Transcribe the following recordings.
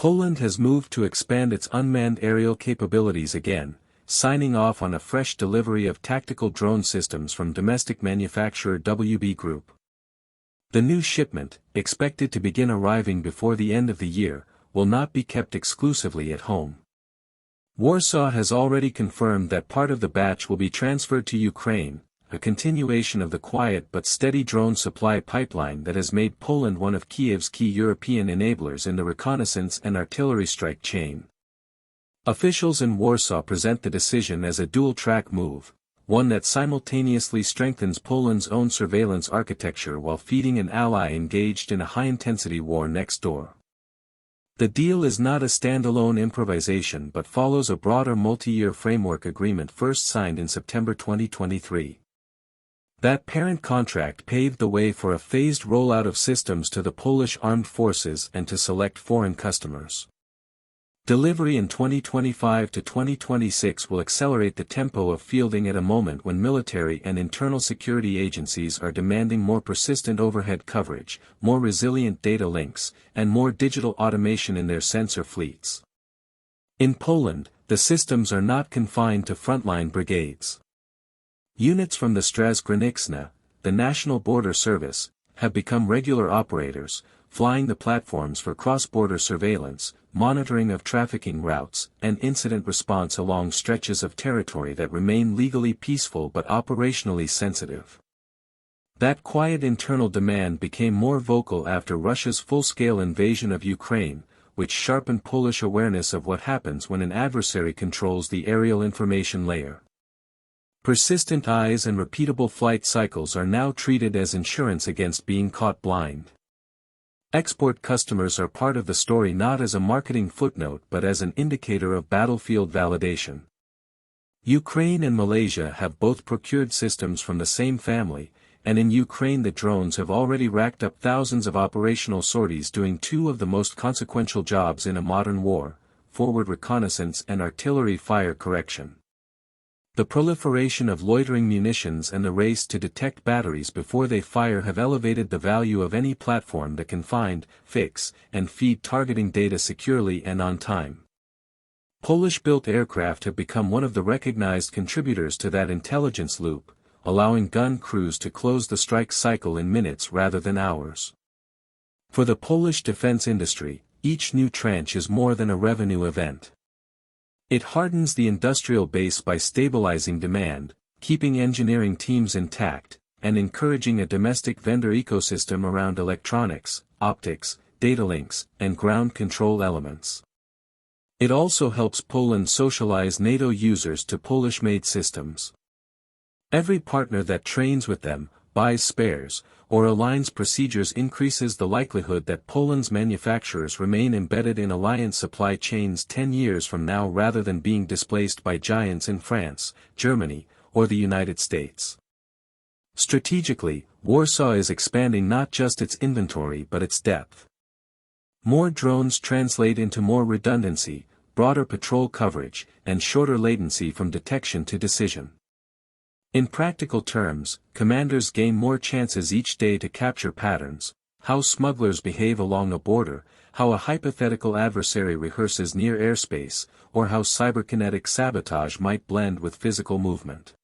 Poland has moved to expand its unmanned aerial capabilities again, signing off on a fresh delivery of tactical drone systems from domestic manufacturer WB Group. The new shipment, expected to begin arriving before the end of the year, will not be kept exclusively at home. Warsaw has already confirmed that part of the batch will be transferred to Ukraine, a continuation of the quiet but steady drone supply pipeline that has made Poland one of Kyiv's key European enablers in the reconnaissance and artillery strike chain. Officials in Warsaw present the decision as a dual-track move, one that simultaneously strengthens Poland's own surveillance architecture while feeding an ally engaged in a high-intensity war next door. The deal is not a standalone improvisation but follows a broader multi-year framework agreement first signed in September 2023. That parent contract paved the way for a phased rollout of systems to the Polish armed forces and to select foreign customers. Delivery in 2025 to 2026 will accelerate the tempo of fielding at a moment when military and internal security agencies are demanding more persistent overhead coverage, more resilient data links, and more digital automation in their sensor fleets. In Poland, the systems are not confined to frontline brigades. Units from the Straż Graniczna, the National Border Service, have become regular operators, flying the platforms for cross-border surveillance, monitoring of trafficking routes, and incident response along stretches of territory that remain legally peaceful but operationally sensitive. That quiet internal demand became more vocal after Russia's full-scale invasion of Ukraine, which sharpened Polish awareness of what happens when an adversary controls the aerial information layer. Persistent eyes and repeatable flight cycles are now treated as insurance against being caught blind. Export customers are part of the story not as a marketing footnote but as an indicator of battlefield validation. Ukraine and Malaysia have both procured systems from the same family, and in Ukraine the drones have already racked up thousands of operational sorties doing two of the most consequential jobs in a modern war: forward reconnaissance and artillery fire correction. The proliferation of loitering munitions and the race to detect batteries before they fire have elevated the value of any platform that can find, fix, and feed targeting data securely and on time. Polish-built aircraft have become one of the recognized contributors to that intelligence loop, allowing gun crews to close the strike cycle in minutes rather than hours. For the Polish defense industry, each new tranche is more than a revenue event. It hardens the industrial base by stabilizing demand, keeping engineering teams intact, and encouraging a domestic vendor ecosystem around electronics, optics, data links, and ground control elements. It also helps Poland socialize NATO users to Polish-made systems. Every partner that trains with them, buys spares, or aligns procedures increases the likelihood that Poland's manufacturers remain embedded in alliance supply chains 10 years from now rather than being displaced by giants in France, Germany, or the United States. Strategically, Warsaw is expanding not just its inventory but its depth. More drones translate into more redundancy, broader patrol coverage, and shorter latency from detection to decision. In practical terms, commanders gain more chances each day to capture patterns: how smugglers behave along a border, how a hypothetical adversary rehearses near airspace, or how cyberkinetic sabotage might blend with physical movement.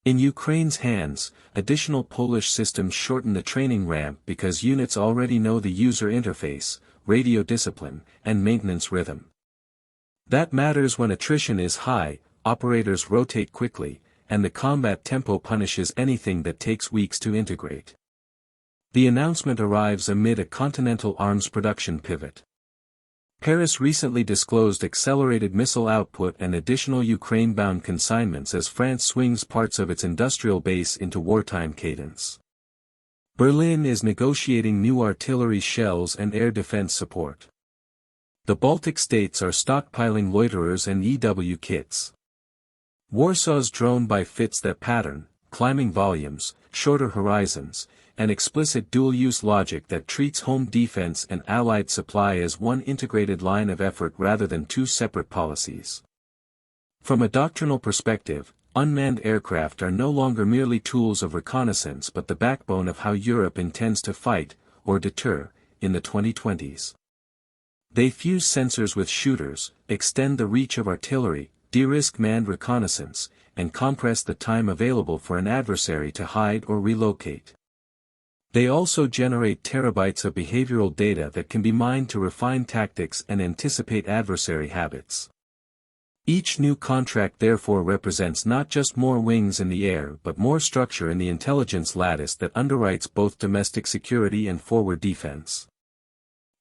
In Ukraine's hands, additional Polish systems shorten the training ramp because units already know the user interface, radio discipline, and maintenance rhythm. That matters when attrition is high, operators rotate quickly, and the combat tempo punishes anything that takes weeks to integrate. The announcement arrives amid a continental arms production pivot. Paris recently disclosed accelerated missile output and additional Ukraine-bound consignments as France swings parts of its industrial base into wartime cadence. Berlin is negotiating new artillery shells and air defense support. The Baltic states are stockpiling loiterers and EW kits. Warsaw's drone buy fits that pattern: climbing volumes, shorter horizons, and explicit dual-use logic that treats home defense and allied supply as one integrated line of effort rather than two separate policies. From a doctrinal perspective, unmanned aircraft are no longer merely tools of reconnaissance but the backbone of how Europe intends to fight, or deter, in the 2020s. They fuse sensors with shooters, extend the reach of artillery, de-risk manned reconnaissance, and compress the time available for an adversary to hide or relocate. They also generate terabytes of behavioral data that can be mined to refine tactics and anticipate adversary habits. Each new contract therefore represents not just more wings in the air but more structure in the intelligence lattice that underwrites both domestic security and forward defense.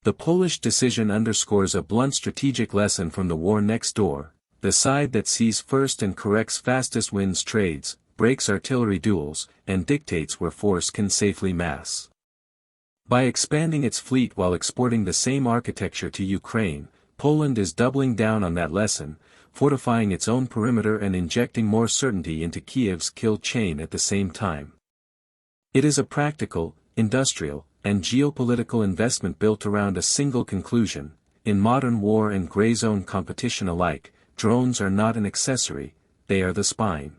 The Polish decision underscores a blunt strategic lesson from the war next door: the side that sees first and corrects fastest wins trades, breaks artillery duels, and dictates where force can safely mass. By expanding its fleet while exporting the same architecture to Ukraine, Poland is doubling down on that lesson, fortifying its own perimeter and injecting more certainty into Kiev's kill chain at the same time. It is a practical, industrial, and geopolitical investment built around a single conclusion: in modern war and gray zone competition alike, drones are not an accessory, they are the spine.